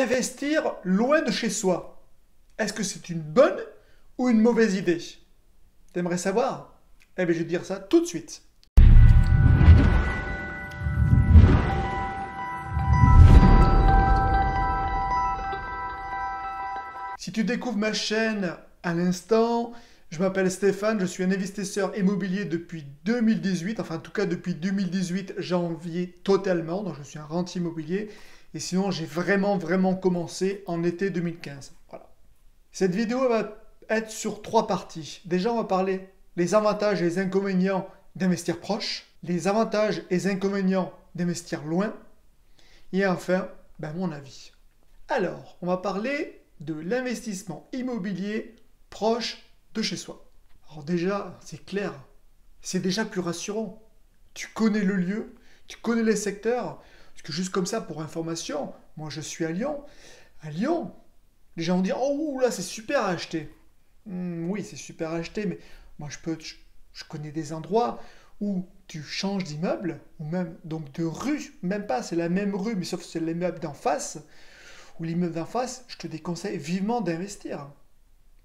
Investir loin de chez soi, est-ce que c'est une bonne ou une mauvaise idée? T'aimerais savoir? Eh bien, je vais te dire ça tout de suite. Si tu découvres ma chaîne à l'instant, je m'appelle Stéphane, je suis un investisseur immobilier depuis 2018, enfin en tout cas depuis 2018, janvier totalement, donc je suis un rentier immobilier. Et sinon, j'ai vraiment commencé en été 2015. Voilà. Cette vidéo va être sur 3 parties. Déjà, on va parler des avantages et les inconvénients d'investir proche, les avantages et les inconvénients d'investir loin, et enfin, mon avis. Alors, on va parler de l'investissement immobilier proche de chez soi. Alors déjà, c'est clair, c'est déjà plus rassurant. Tu connais le lieu, tu connais les secteurs, parce que juste comme ça, pour information, moi je suis à Lyon. À Lyon, les gens vont dire « Oh là, c'est super à acheter ». Oui, c'est super à acheter, mais moi je connais des endroits où tu changes d'immeuble, ou même donc de rue, même pas, c'est la même rue, mais sauf que c'est l'immeuble d'en face, ou l'immeuble d'en face, je te déconseille vivement d'investir.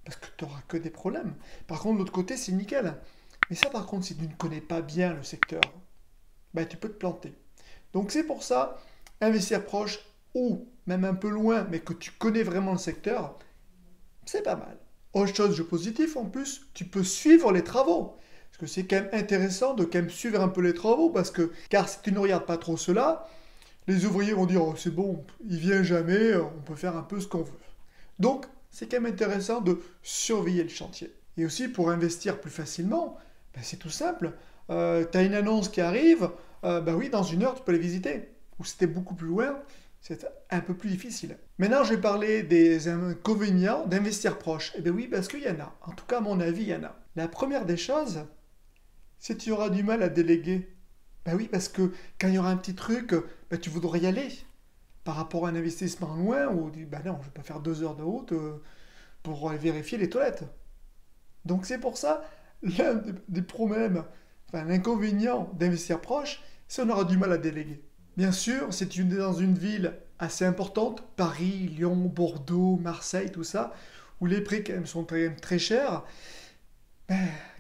Parce que tu n'auras que des problèmes. Par contre, de l'autre côté, c'est nickel. Mais ça, par contre, si tu ne connais pas bien le secteur, tu peux te planter. Donc c'est pour ça, investir proche ou même un peu loin, mais que tu connais vraiment le secteur, c'est pas mal. Autre chose de positif en plus, tu peux suivre les travaux. Parce que c'est quand même intéressant de quand même suivre un peu les travaux, car si tu ne regardes pas trop cela, les ouvriers vont dire oh, c'est bon, il vient jamais, on peut faire un peu ce qu'on veut. Donc, c'est quand même intéressant de surveiller le chantier. Et aussi, pour investir plus facilement, c'est tout simple. Tu as une annonce qui arrive, oui, dans 1 heure, tu peux les visiter. Ou si c'était beaucoup plus loin, c'est un peu plus difficile. Maintenant, je vais parler des inconvénients d'investir proche. Eh bien oui, parce qu'il y en a. En tout cas, à mon avis, il y en a. La première des choses, c'est que tu auras du mal à déléguer. Oui, parce que quand il y aura un petit truc, tu voudras y aller. Par rapport à un investissement loin, où tu dis, non, je ne vais pas faire 2 heures de route pour aller vérifier les toilettes. Donc c'est pour ça, l'un des problèmes, l'inconvénient d'investir proche, c'est qu'on aura du mal à déléguer. Bien sûr, si tu es dans une ville assez importante, Paris, Lyon, Bordeaux, Marseille, tout ça, où les prix quand même sont très chers,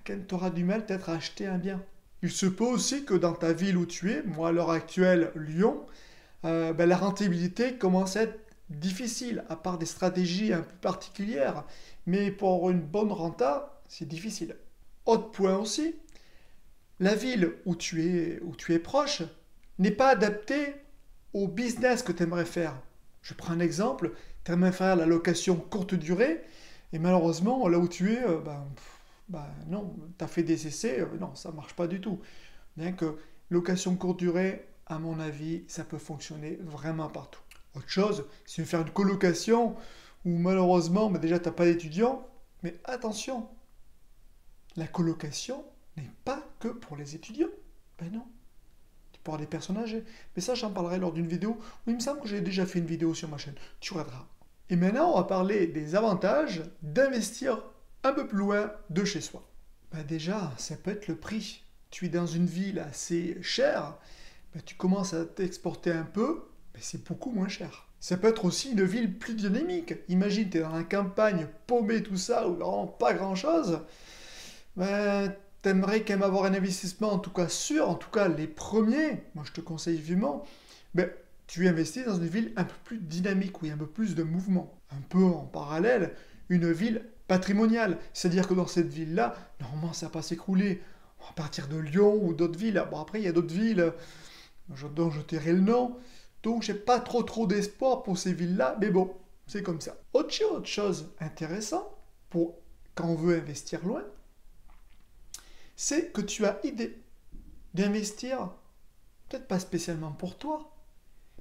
tu auras du mal peut-être à acheter un bien. Il se peut aussi que dans ta ville où tu es, moi à l'heure actuelle, Lyon, la rentabilité commence à être difficile, à part des stratégies un peu particulières. Mais pour une bonne renta, c'est difficile. Autre point aussi, la ville où tu es proche n'est pas adaptée au business que tu aimerais faire. Je prends un exemple, tu aimerais faire la location courte durée, et malheureusement, là où tu es, non, tu as fait des essais, non, ça ne marche pas du tout. Bien que location courte durée, à mon avis, ça peut fonctionner vraiment partout. Autre chose, si tu veux faire une colocation où malheureusement, déjà, tu n'as pas d'étudiants, mais attention, la colocation n'est pas que pour les étudiants. Non, tu peux avoir des personnes âgées. Mais ça, j'en parlerai lors d'une vidéo où il me semble que j'ai déjà fait une vidéo sur ma chaîne. Tu regarderas. Et maintenant, on va parler des avantages d'investir un peu plus loin de chez soi. Déjà, ça peut être le prix. Tu es dans une ville assez chère, tu commences à t'exporter un peu, c'est beaucoup moins cher. Ça peut être aussi une ville plus dynamique. Imagine, tu es dans la campagne, paumé, tout ça, où vraiment pas grand-chose. T'aimerais quand même avoir un investissement, en tout cas sûr, en tout cas les premiers, moi je te conseille vivement, tu investis dans une ville un peu plus dynamique, où il y a un peu plus de mouvement. Un peu en parallèle, une ville patrimoniale. C'est-à-dire que dans cette ville-là, normalement ça ne va pas s'écrouler. À partir de Lyon ou d'autres villes. Après, il y a d'autres villes dont je tairai le nom. Donc, j'ai pas trop d'espoir pour ces villes-là. Mais bon, c'est comme ça. Autre chose intéressante pour quand on veut investir loin, c'est que tu as idée d'investir, peut-être pas spécialement pour toi,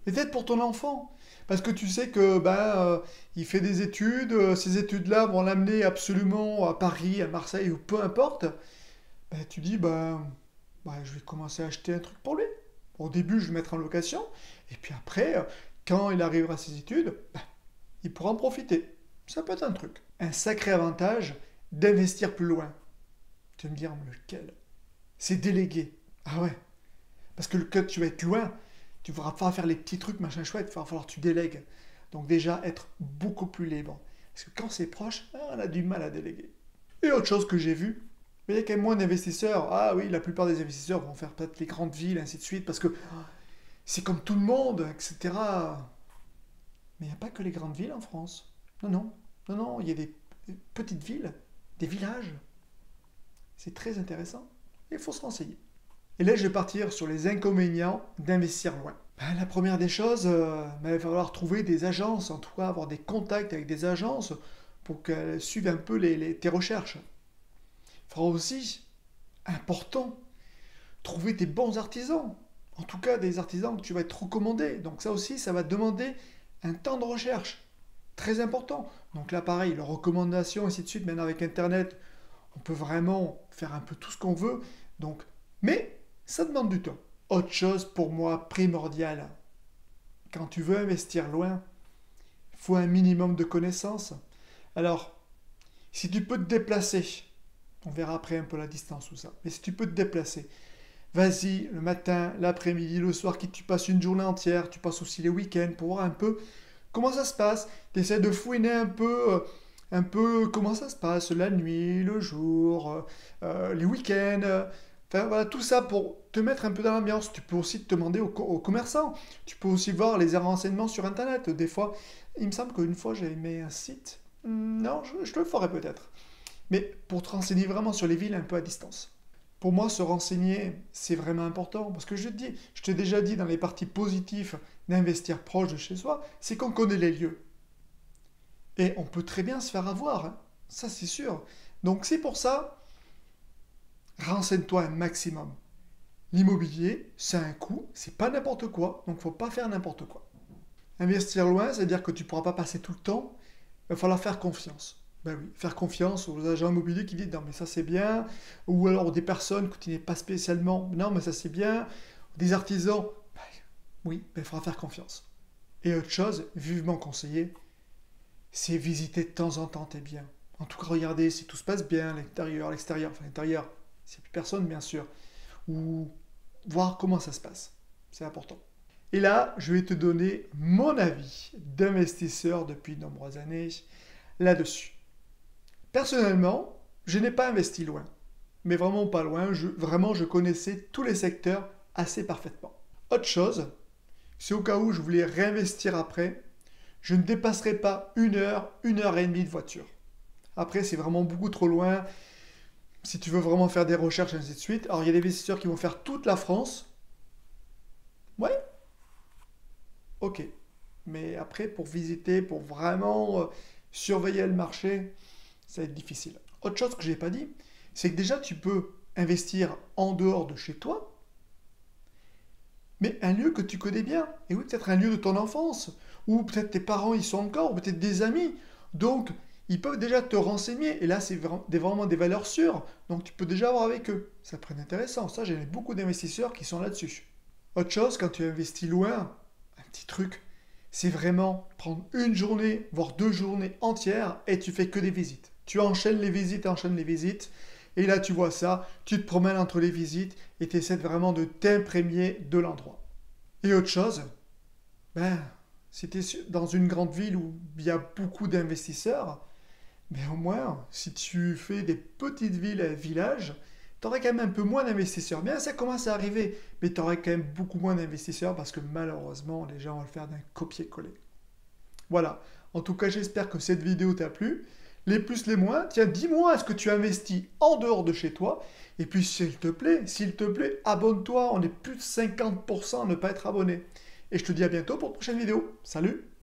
mais peut-être pour ton enfant. Parce que tu sais que il fait des études, ces études-là vont l'amener absolument à Paris, à Marseille ou peu importe. Tu dis, je vais commencer à acheter un truc pour lui. Au début, je vais mettre en location. Et puis après, quand il arrivera à ses études, il pourra en profiter. Ça peut être un truc. Un sacré avantage d'investir plus loin. Tu vas me dire, lequel? C'est déléguer. Ah ouais. Parce que quand tu vas être loin, tu ne pourras pas faire les petits trucs, machin chouette. Il va falloir que tu délègues. Donc déjà, être beaucoup plus libre. Parce que quand c'est proche, on a du mal à déléguer. Et autre chose que j'ai vu, mais il y a quand même moins d'investisseurs. Ah oui, la plupart des investisseurs vont faire peut-être les grandes villes, ainsi de suite, parce que c'est comme tout le monde, etc. Mais il n'y a pas que les grandes villes en France. Non, non, non, non, il y a des petites villes, des villages. C'est très intéressant. Il faut se renseigner. Et là, je vais partir sur les inconvénients d'investir loin. Ben, la première des choses, il va falloir trouver des agences, en tout cas avoir des contacts avec des agences pour qu'elles suivent un peu tes recherches. Il faudra aussi, important, trouver des bons artisans. En tout cas, des artisans que tu vas être recommandé. Donc ça aussi, ça va demander un temps de recherche. Très important. Donc là, pareil, les recommandations, ainsi de suite. Maintenant, avec Internet, on peut vraiment faire un peu tout ce qu'on veut. Donc, mais ça demande du temps. Autre chose pour moi primordiale. Quand tu veux investir loin, il faut un minimum de connaissances. Alors, si tu peux te déplacer, on verra après un peu la distance ou ça, mais si tu peux te déplacer, vas-y, le matin, l'après-midi, le soir, tu passes une journée entière, tu passes aussi les week-ends pour voir un peu comment ça se passe. Tu essaies de fouiner un peu comment ça se passe la nuit, le jour, les week-ends. Enfin, voilà, tout ça pour te mettre un peu dans l'ambiance. Tu peux aussi te demander aux commerçants. Tu peux aussi voir les renseignements sur Internet. Des fois, il me semble qu'une fois, j'ai mis un site. Non, je le ferai peut-être. Mais pour te renseigner vraiment sur les villes un peu à distance. Pour moi, se renseigner, c'est vraiment important. Parce que je t'ai déjà dit dans les parties positives d'investir proche de chez soi, c'est qu'on connaît les lieux. Et on peut très bien se faire avoir. Hein. Ça, c'est sûr. Donc, c'est pour ça, renseigne-toi un maximum. L'immobilier, c'est un coût, c'est pas n'importe quoi, donc il ne faut pas faire n'importe quoi. Investir loin, c'est-à-dire que tu ne pourras pas passer tout le temps, il va falloir faire confiance. Ben oui, faire confiance aux agents immobiliers qui disent non mais ça c'est bien, ou alors des personnes que tu n'es pas spécialement, non mais ça c'est bien, des artisans, ben, oui, ben, il faudra faire confiance. Et autre chose, vivement conseillé, c'est visiter de temps en temps tes biens. En tout cas, regarder si tout se passe bien, l'extérieur, enfin l'intérieur, s'il n'y a plus personne bien sûr, ou voir comment ça se passe. C'est important. Et là, je vais te donner mon avis d'investisseur depuis de nombreuses années là-dessus. Personnellement, je n'ai pas investi loin, mais vraiment pas loin. Je connaissais tous les secteurs assez parfaitement. Autre chose, c'est au cas où je voulais réinvestir après, je ne dépasserai pas 1 heure et demie de voiture. Après, c'est vraiment beaucoup trop loin. Si tu veux vraiment faire des recherches, et ainsi de suite. Alors, il y a des investisseurs qui vont faire toute la France. Ouais, ok. Mais après, pour visiter, pour vraiment surveiller le marché, ça va être difficile. Autre chose que je n'ai pas dit, c'est que déjà, tu peux investir en dehors de chez toi, mais un lieu que tu connais bien. Et oui, peut-être un lieu de ton enfance, ou peut-être tes parents y sont encore, ou peut-être des amis. Donc, ils peuvent déjà te renseigner. Et là, c'est vraiment des valeurs sûres. Donc, tu peux déjà voir avec eux. Ça peut être intéressant. Ça, j'ai beaucoup d'investisseurs qui sont là-dessus. Autre chose, quand tu investis loin, un petit truc, c'est vraiment prendre une journée, voire 2 journées entières, et tu fais que des visites. Tu enchaînes les visites, et là, tu vois ça, tu te promènes entre les visites, et tu essaies vraiment de t'imprégner de l'endroit. Et autre chose, ben, si tu es dans une grande ville où il y a beaucoup d'investisseurs, mais au moins, si tu fais des petites villes et villages, tu aurais quand même un peu moins d'investisseurs. Bien, ça commence à arriver, mais tu aurais quand même beaucoup moins d'investisseurs parce que malheureusement, les gens vont le faire d'un copier-coller. Voilà. En tout cas, j'espère que cette vidéo t'a plu. Les plus, les moins. Tiens, dis-moi, est-ce que tu investis en dehors de chez toi? Et puis, s'il te plaît, abonne-toi. On est plus de 50% à ne pas être abonné. Et je te dis à bientôt pour une prochaine vidéo. Salut!